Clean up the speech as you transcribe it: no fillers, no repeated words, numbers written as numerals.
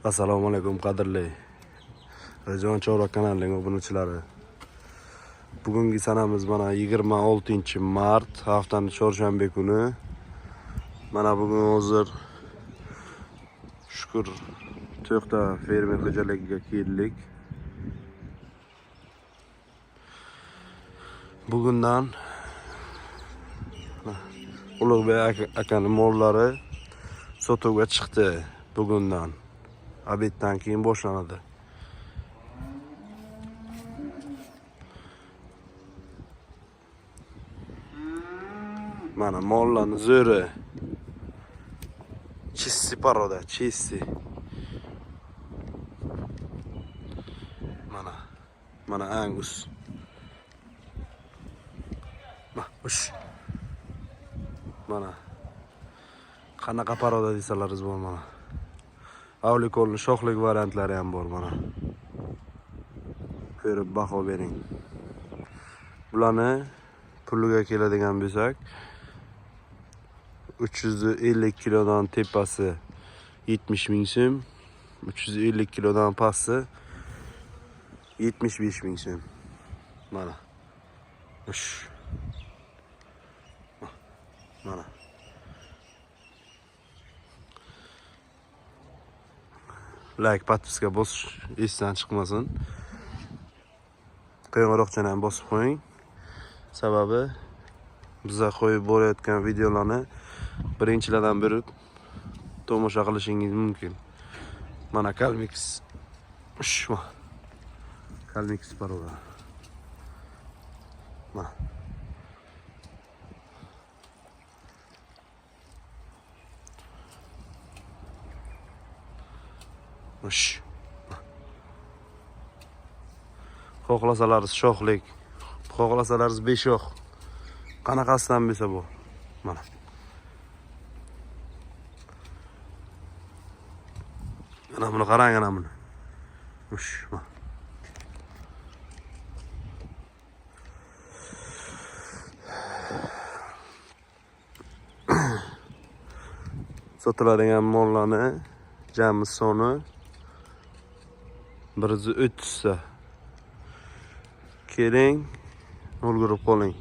Assalomu alaykum qadrli Rajon Chorak kanalining obunachilari. Bugungi sanamiz mana 26-mart, haftaning chorshanba kuni. Mana bugun hozir shukr To'xta fermer xo'jaligiga keldik. Bugundan Ulug'bek akaning mollari sotuvga chiqdi. Bugundan obeddan keyin boshlanadi. Mana mollarning zo'ri Chisi paroda, Chisi. Mana Angus. Mana qanaqa paroda desalaringiz bor mana. Avlikolning shoxlik variantlari ham bor mana. Ko'rib baho bering. Bularni puliga keladigan bo'lsak 350 kilodan tepasi 70 ming so'm, 350 kilodan pasti 75 ming so'm. Mana. Mana. Like, podpiska bosish esdan chiqmasin. Qo'ng'iroqchani ham bosib qo'ying. Sababi bizga qo'yib borayotgan videolarni birinchilardan bo'lib tomosha qilishingiz mumkin. Mana Calmix. Calmix paroda. Mana. Xohlasangiz shoxlik, xohlasangiz beshox. Qanaqasidan bo'lsa bu. Mana. Mana buni qarang, ana buni. Sotiladigan mollarni jami soni 130 ta. Keling, ulgurib qoling.